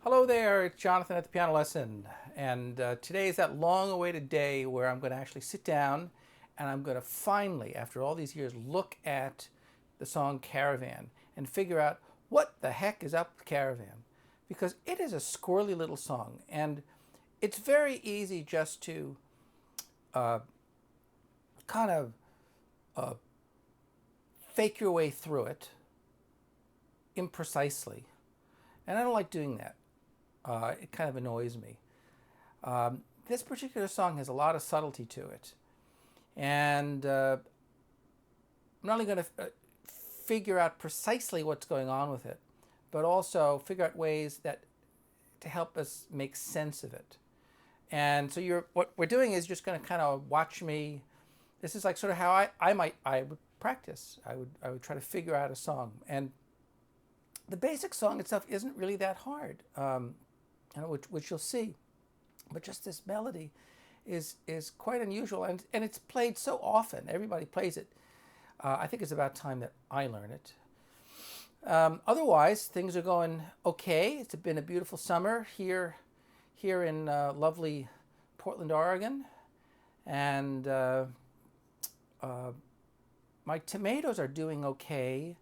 Hello there, it's Jonathan at the Piano Lesson, and today is that long-awaited day where I'm going to actually sit down and I'm going to finally, after all these years, look at the song Caravan and figure out what the heck is up with Caravan, because it is a squirrely little song, and it's very easy just to uh, kind of uh, fake your way through it imprecisely, and I don't like doing that. It kind of annoys me. This particular song has a lot of subtlety to it, and I'm not only going to figure out precisely what's going on with it, but also figure out ways that to help us make sense of it. And so what we're doing is just going to kind of watch me. This is like sort of how I would practice. I would try to figure out a song, and the basic song itself isn't really that hard. Which you'll see, but just this melody is quite unusual, and it's played so often. Everybody plays it. I think it's about time that I learn it. Otherwise, things are going okay. It's been a beautiful summer here in lovely Portland, Oregon, and my tomatoes are doing okay,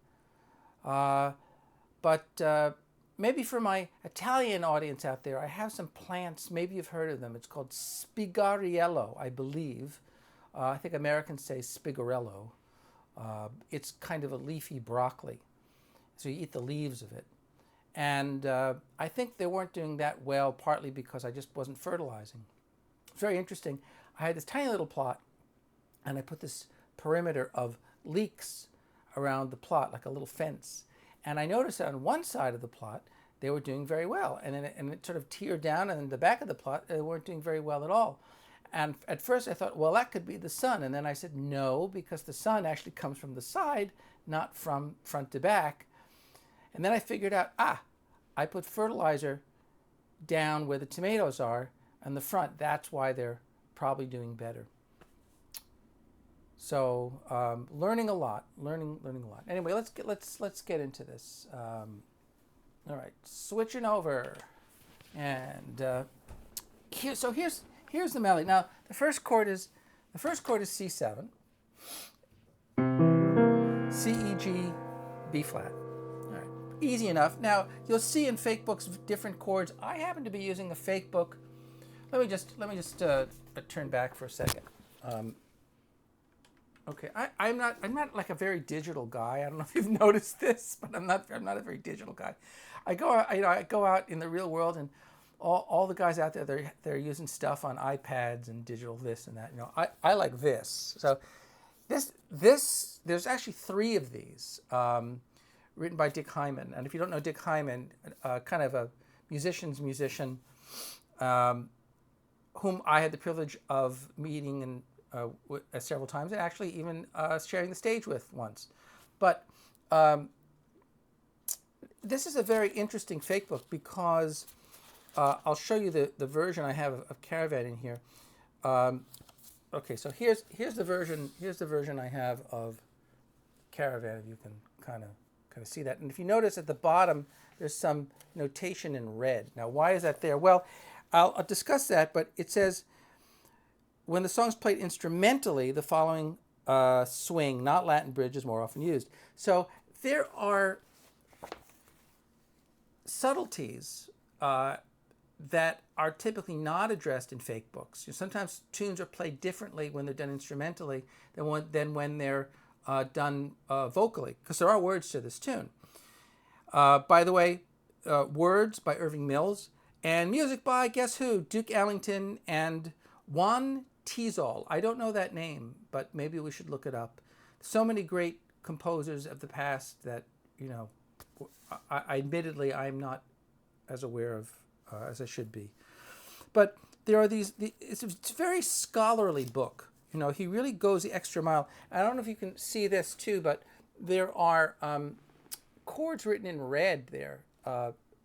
but maybe for my Italian audience out there, I have some plants. Maybe you've heard of them. It's called spigariello, I believe. I think Americans say spigarello. It's kind of a leafy broccoli, so you eat the leaves of it. And I think they weren't doing that well, partly because I just wasn't fertilizing. It's very interesting. I had this tiny little plot, and I put this perimeter of leeks around the plot, like a little fence. And I noticed that on one side of the plot, they were doing very well. And it sort of teared down, and in the back of the plot, they weren't doing very well at all. And at first I thought, well, that could be the sun. And then I said, no, because the sun actually comes from the side, not from front to back. And then I figured out, I put fertilizer down where the tomatoes are on the front. That's why they're probably doing better. So learning a lot. Anyway, let's get into this. All right, switching over, and here's the melody. Now the first chord is C7, C E G B flat. All right, easy enough. Now you'll see in fake books different chords. I happen to be using a fake book. Let me just turn back for a second. Okay, I'm not like a very digital guy. I don't know if you've noticed this, but I'm not a very digital guy. I go out in the real world, and all the guys out there, they're using stuff on iPads and digital this and that. I like this. So this there's actually three of these written by Dick Hyman. And if you don't know Dick Hyman, kind of a musician's musician, whom I had the privilege of meeting and several times, and actually even sharing the stage with once. But this is a very interesting fake book because I'll show you the version I have of Caravan in here. Okay, so here's the version I have of Caravan. If you can kind of see that, and if you notice at the bottom, there's some notation in red. Now, why is that there? Well, I'll discuss that, but it says, when the song's played instrumentally, the following swing, not Latin bridge, is more often used. So there are subtleties that are typically not addressed in fake books. Sometimes tunes are played differently when they're done instrumentally than when they're done vocally, because there are words to this tune. By the way, words by Irving Mills, and music by, guess who? Duke Ellington and Juan Tizol. I don't know that name, but maybe we should look it up. So many great composers of the past that, admittedly, I'm not as aware of as I should be. But there are it's a very scholarly book. He really goes the extra mile. I don't know if you can see this too, but there are chords written in red there.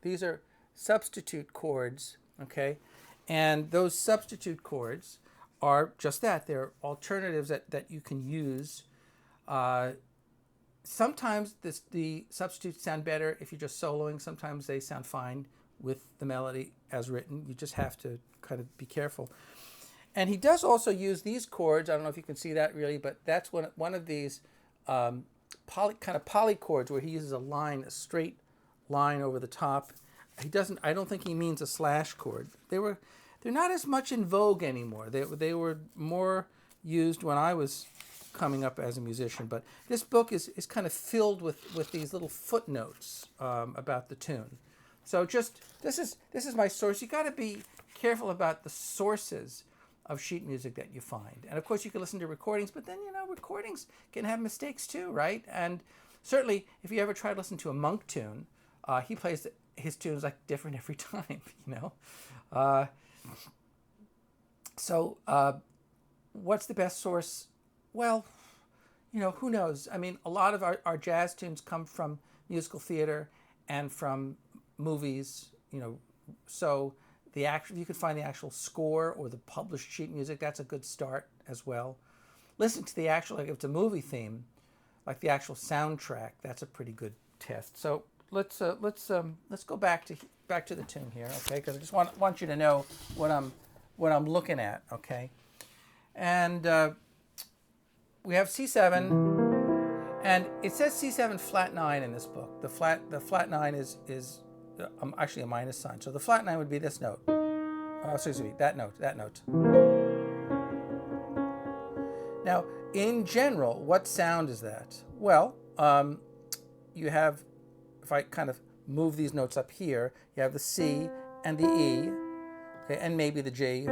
These are substitute chords, okay? And those substitute chords are just that. They're alternatives that you can use. Sometimes the substitutes sound better if you're just soloing. Sometimes they sound fine with the melody as written. You just have to kind of be careful. And he does also use these chords. I don't know if you can see that really, but that's one of these poly chords where he uses a straight line over the top. He doesn't. I don't think he means a slash chord. They're not as much in vogue anymore. They were more used when I was coming up as a musician. But this book is kind of filled with these little footnotes about the tune. So this is my source. You got to be careful about the sources of sheet music that you find. And of course you can listen to recordings, but then recordings can have mistakes too, right? And certainly if you ever try to listen to a Monk tune, he plays his tunes like different every time, So what's the best source? Well, who knows? I mean, a lot of our jazz tunes come from musical theater and from movies, so you can find the actual score or the published sheet music. That's a good start as well. Listen to the actual, like if it's a movie theme, like the actual soundtrack. That's a pretty good test. So let's go back to the tune here, okay? Because I just want you to know what I'm looking at, okay? And we have C7, and it says C7 flat 9 in this book. The flat 9 is actually a minus sign. So the flat 9 would be this note. Excuse me, that note. Now, in general, what sound is that? Well, you have, if I kind of move these notes up here, you have the C and the E, okay, and maybe the G.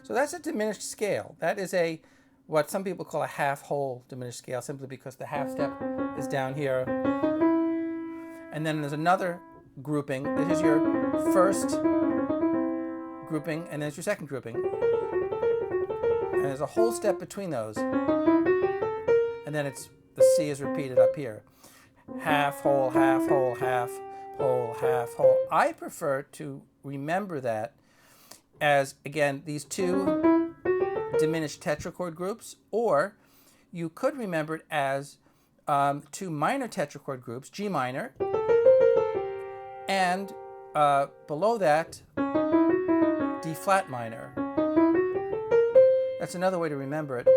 So that's a diminished scale. That is what some people call a half-whole diminished scale, simply because the half step is down here. And then there's another grouping. This is your first grouping, and then there's your second grouping. And there's a whole step between those. And then the C is repeated up here. Half, whole, half, whole, half, whole, half, whole. I prefer to remember that as, again, these two diminished tetrachord groups, or you could remember it as two minor tetrachord groups, G minor, and below that, D flat minor. That's another way to remember it.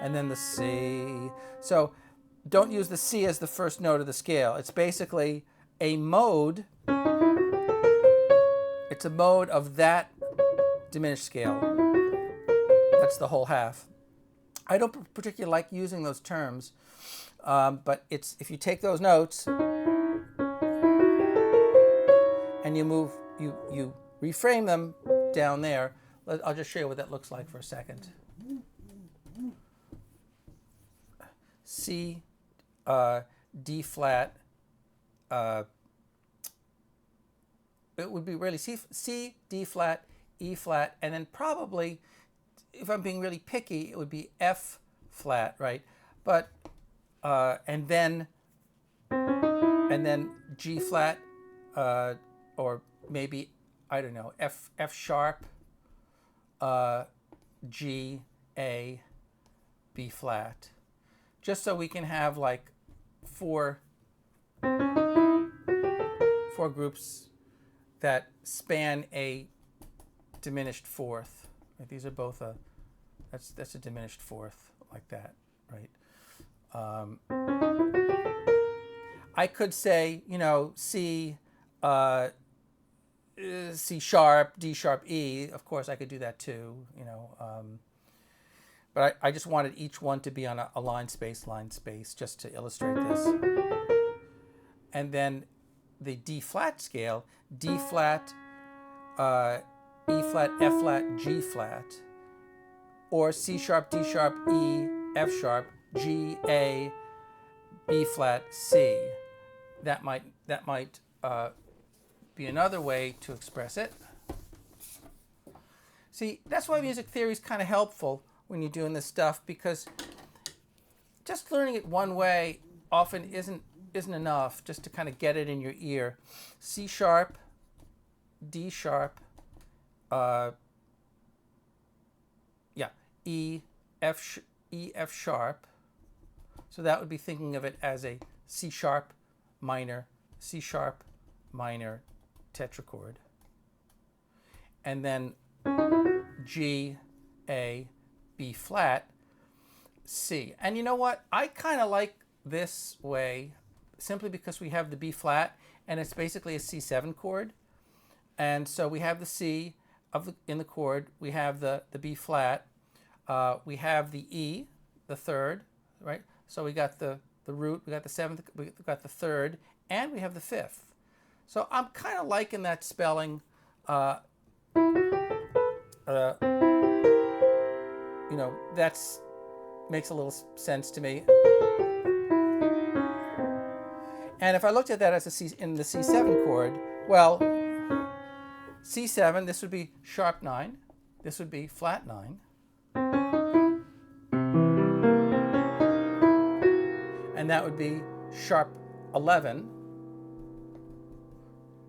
And then the C. So don't use the C as the first note of the scale. It's basically a mode. It's a mode of that diminished scale. That's the whole half. I don't particularly like using those terms, but if you take those notes and you reframe them down there. I'll just show you what that looks like for a second. C, D flat. It would be really C, D flat, E flat, and then probably, if I'm being really picky, it would be F flat, right? But and then G flat, or maybe, I don't know, F sharp, G, A, B flat, just so we can have like four groups that span a diminished fourth. Right? These are both that's a diminished fourth, like that, right? I could say, C, C sharp, D sharp, E. Of course, I could do that too, but I just wanted each one to be on a line space, just to illustrate this. And then the D flat scale, D flat, E flat, F flat, G flat, or C sharp, D sharp, E, F sharp, G, A, B flat, C. That might be another way to express it. See, that's why music theory is kind of helpful when you're doing this stuff, because just learning it one way often isn't enough just to kind of get it in your ear. C sharp, D sharp, E, E, F sharp. So that would be thinking of it as a C sharp minor tetrachord. And then G, A, B flat, C. And you know what? I kind of like this way simply because we have the B flat and it's basically a C7 chord. And so we have the C in the chord, we have the B flat, we have the E, the third, right? So we got the root, we got the seventh, we got the third, and we have the fifth. So I'm kind of liking that spelling. You know, that's makes a little sense to me. And if I looked at that as a C in the C7 chord, well, C7, this would be sharp 9, this would be flat 9, and that would be sharp 11.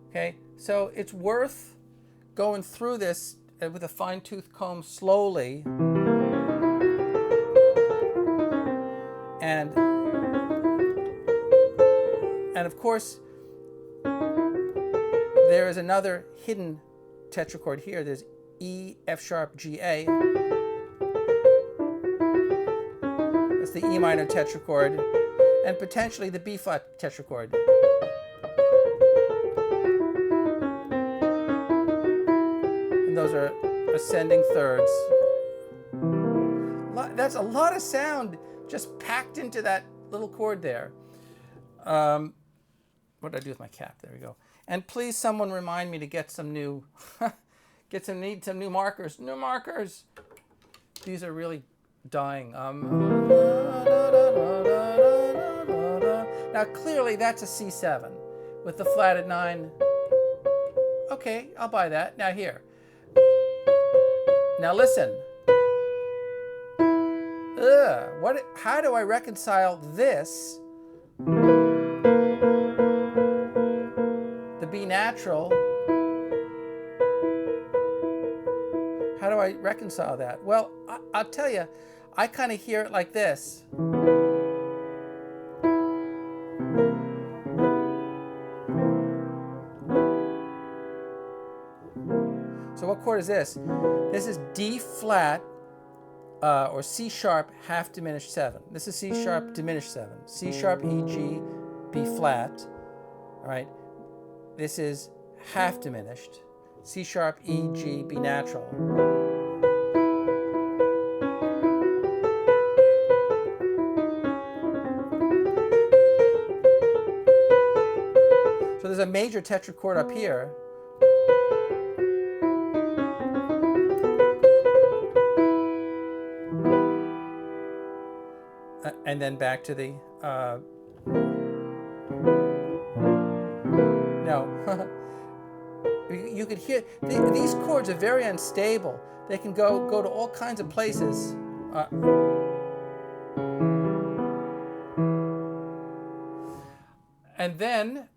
Okay, so it's worth going through this with a fine-tooth comb slowly, and of course there is another hidden tetrachord here. There's E, F sharp, G, A. That's the E minor tetrachord, and potentially the B flat tetrachord. And those are ascending thirds. That's a lot of sound just packed into that little chord there. What did I do with my cap? There we go. And please, someone remind me to get some new, need some new markers. New markers. These are really dying. Now clearly that's a C7 with the flatted 9. Okay, I'll buy that. Now here. Now listen. How do I reconcile this, the B natural? How do I reconcile that? Well, I'll tell you, I kind of hear it like this. So what chord is this? This is D flat, or C sharp half diminished 7. This is C sharp diminished 7. C sharp, E, G, B flat. All right. This is half diminished. C sharp, E, G, B natural. So there's a major tetrachord up here. And then back to the, no. You could hear, these chords are very unstable. They can go to all kinds of places. And then,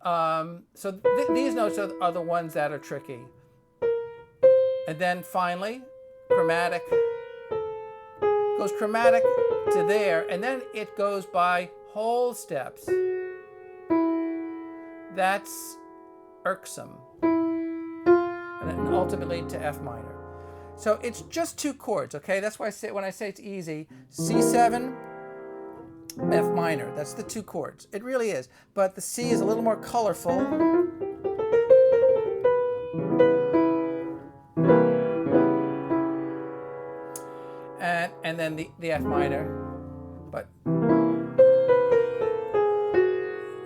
so these notes are the ones that are tricky. And then finally, chromatic. Goes chromatic to there, and then it goes by whole steps. That's irksome. And then ultimately to F minor. So it's just 2 chords, okay? That's why when I say it's easy, C7, F minor. That's the 2 chords. It really is. But the C is a little more colorful. And then the F minor. But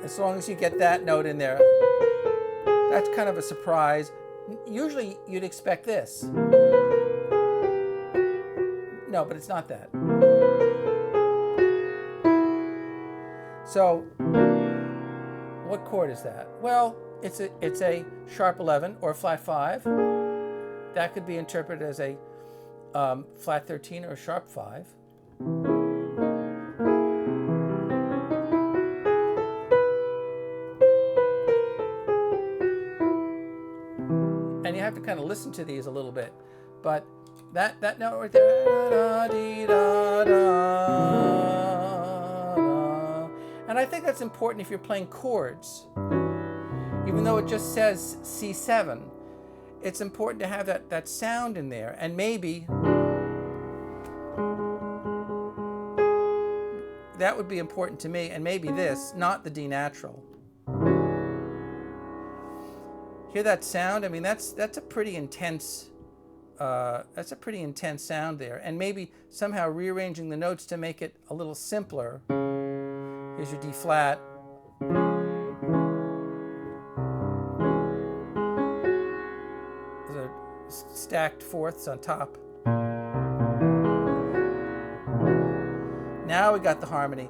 as long as you get that note in there, that's kind of a surprise. Usually you'd expect this. No, but it's not that. So what chord is that? Well, it's a sharp 11 or flat 5. That could be interpreted as a flat 13 or sharp 5. And you have to kind of listen to these a little bit. But That note right there. Da, dee, da, da. And I think that's important if you're playing chords. Even though it just says C7, it's important to have that sound in there. And maybe that would be important to me. And maybe this, not the D natural. Hear that sound? I mean, that's a pretty intense sound there. And maybe somehow rearranging the notes to make it a little simpler. Here's your D flat. Those are stacked fourths on top. Now we got the harmony.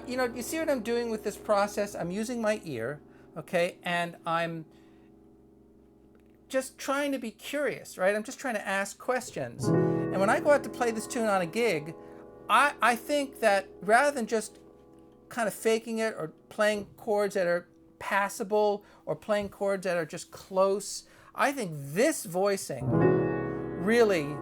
You see what I'm doing with this process? I'm using my ear, okay, and I'm just trying to be curious, right? I'm just trying to ask questions. And when I go out to play this tune on a gig, I think that rather than just kind of faking it or playing chords that are passable or playing chords that are just close, I think this voicing really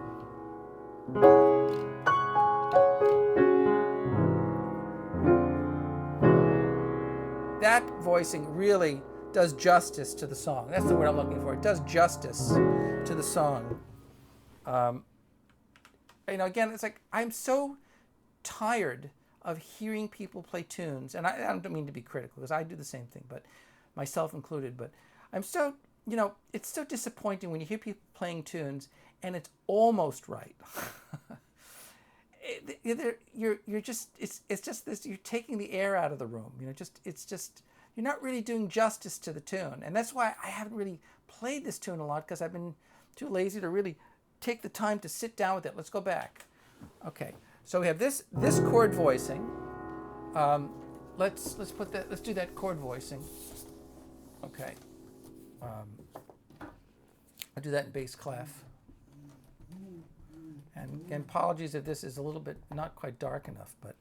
does justice to the song. That's the word I'm looking for. It does justice to the song. Again, it's like I'm so tired of hearing people play tunes, and I don't mean to be critical because I do the same thing, but myself included. But I'm so, it's so disappointing when you hear people playing tunes and it's almost right. You're just it's just this. You're taking the air out of the room. You're not really doing justice to the tune, and that's why I haven't really played this tune a lot because I've been too lazy to really take the time to sit down with it. Let's go back. Okay, so we have this chord voicing. Let's do that chord voicing. Okay, I'll do that in bass clef. And again, apologies if this is a little bit not quite dark enough, but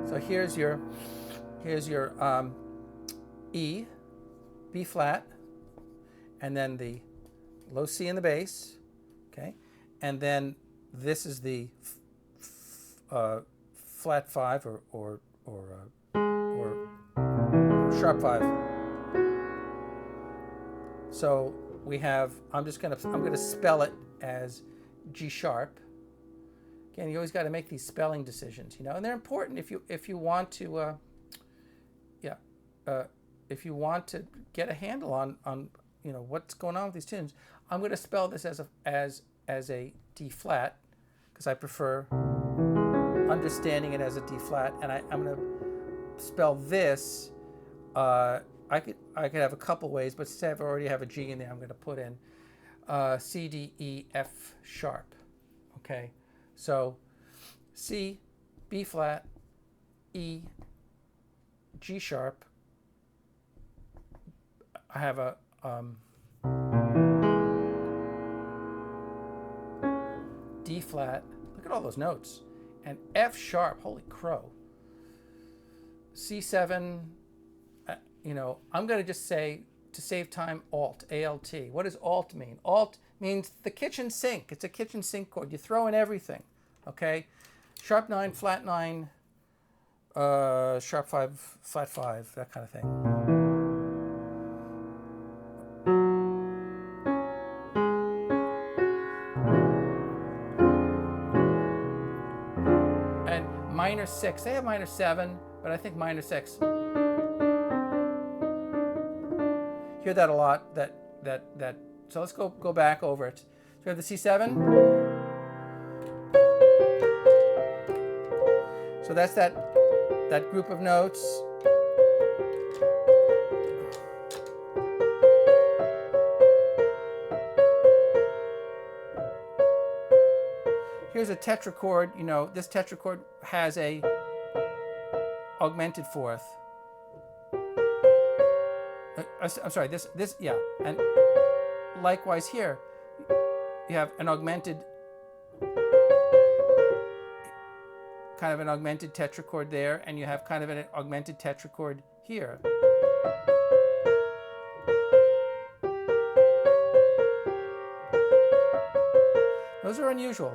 so here's your E, B flat, and then the low C in the bass, okay, and then this is the flat 5 or sharp 5. So we have, I'm gonna spell it as G sharp. Again, you always got to make these spelling decisions, and they're important if you want to, if you want to get a handle on what's going on with these tunes. I'm going to spell this as a D flat because I prefer understanding it as a D flat, and I'm going to spell this. I could have a couple ways, but since I already have a G in there, I'm going to put in C, D, E, F sharp. Okay, so C, B flat, E, G sharp. I have a D flat. Look at all those notes, and F sharp. Holy crow. C7. I'm going to just say, to save time, Alt, A-L-T. What does Alt mean? Alt means the kitchen sink. It's a kitchen sink chord. You throw in everything, okay? Sharp 9, flat 9, sharp 5, flat 5, that kind of thing. And minor 6. They have minor 7, but I think minor 6. Hear that a lot. So let's go back over it. So we have the C7. So that's that group of notes. Here's a tetrachord. This tetrachord has a augmented fourth. I'm sorry, this, yeah. And likewise here, you have an augmented, kind of an augmented tetrachord there, and you have kind of an augmented tetrachord here. Those are unusual.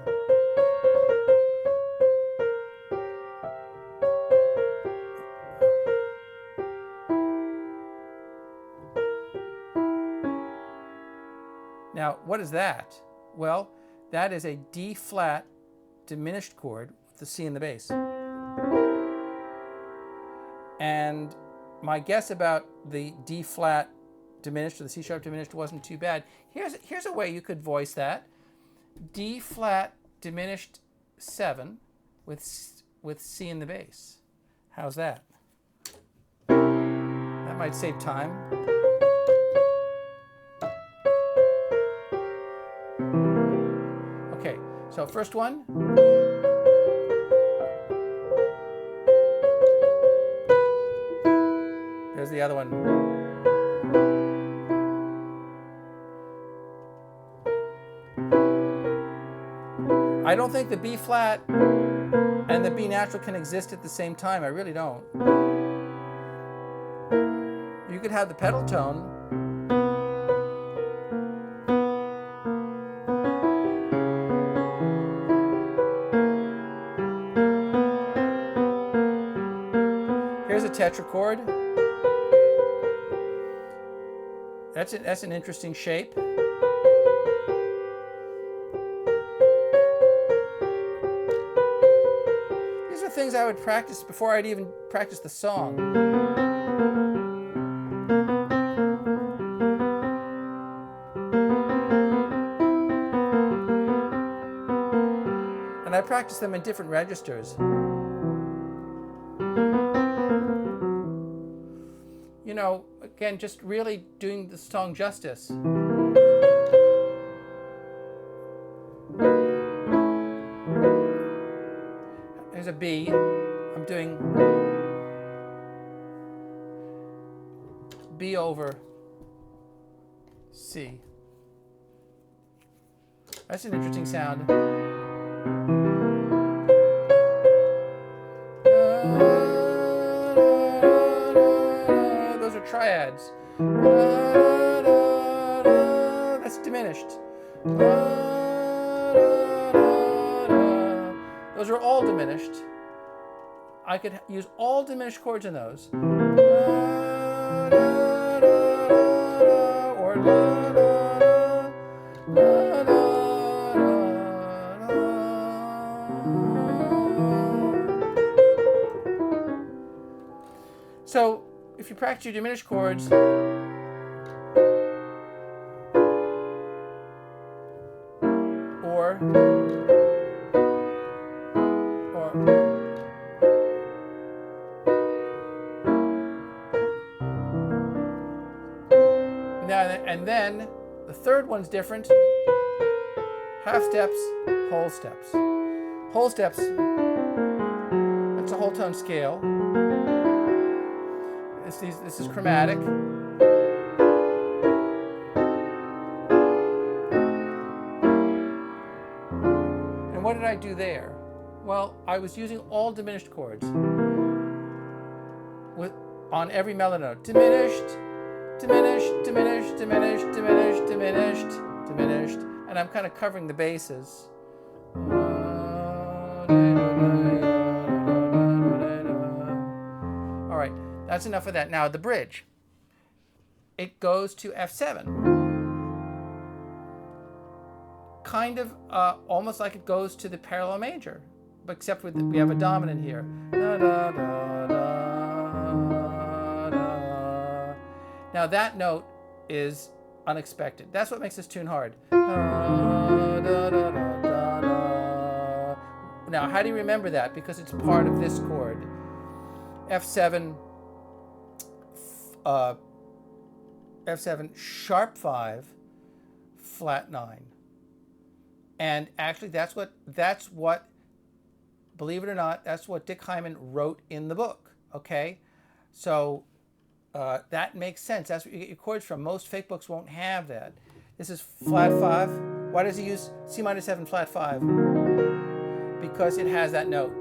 Now, what is that? Well, that is a D flat diminished chord with the C in the bass. And my guess about the D flat diminished or the C sharp diminished wasn't too bad. Here's a way you could voice that. D flat diminished 7 with C in the bass. How's that? That might save time. Okay, so first one. There's the other one. I don't think the B flat and the B natural can exist at the same time. I really don't. You could have the pedal tone. Here's a tetrachord. That's an interesting shape. These are things I would practice before I'd even practice the song. And I practice them in different registers. You know, again, just really doing the song justice. There's a B. I'm doing B over C. That's an interesting sound. Those are triads. That's diminished. Those are all diminished. I could use all diminished chords in those. Or so if you practice your diminished chords, or now, and then the third one's different. Half steps, whole steps. Whole steps, that's a whole tone scale. This is chromatic. And what did I do there? Well, I was using all diminished chords on every melody note. Diminished, diminished, diminished, diminished, diminished, diminished, diminished. And I'm kind of covering the basses. All right, that's enough of that. Now the bridge. It goes to F7. Kind of almost like it goes to the parallel major, but except with we have a dominant here. Da, da, da, da, da. Now that note is unexpected. That's what makes this tune hard. Da, da, da, da, da, da. Now, how do you remember that? Because it's part of this chord. F7, F7, sharp 5, flat 9. And actually, that's what, believe it or not, that's what Dick Hyman wrote in the book, okay? So that makes sense. That's where you get your chords from. Most fake books won't have that. This is flat 5. Why does he use C minor 7 flat 5? Because it has that note.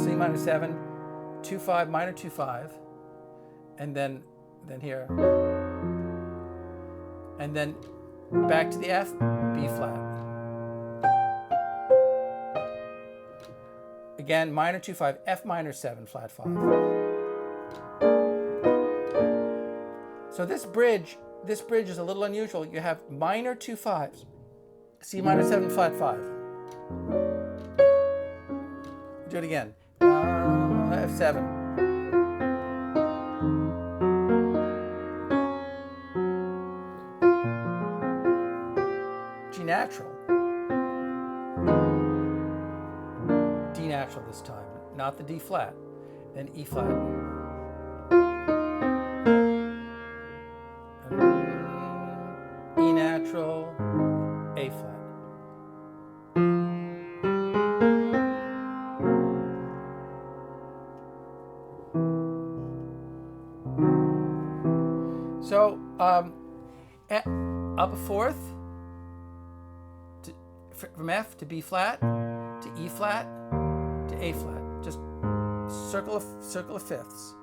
C minor 7, 2-5, minor 2-5, and then here, and then back to the F, B flat. Again, minor 2-5, F minor 7, flat 5. So this bridge is a little unusual. You have minor 2-5s, C minor 7, flat 5. Do it again. F7. G natural. D natural this time, not the D flat. Then E flat. E natural, A flat. So up a fourth, from F to B flat, to E flat, to A flat. Just circle of fifths,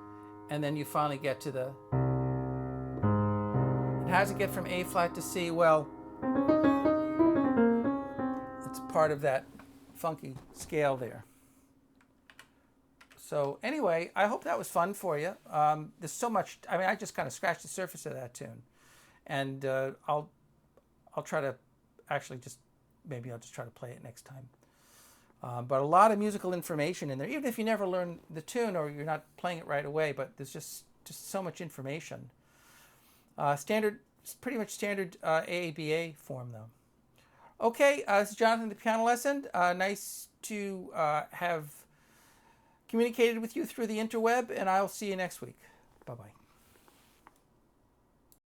and then you finally get to the. And how does it get from A flat to C? Well, it's part of that funky scale there. So anyway, I hope that was fun for you. There's so much. I mean, I just kind of scratched the surface of that tune, and I'll try to actually maybe I'll just try to play it next time. But a lot of musical information in there, even if you never learn the tune or you're not playing it right away. But there's just so much information. Pretty much standard AABA form though. Okay, this is Jonathan, the Piano Lesson. Nice to have communicated with you through the interweb, and I'll see you next week. Bye-bye.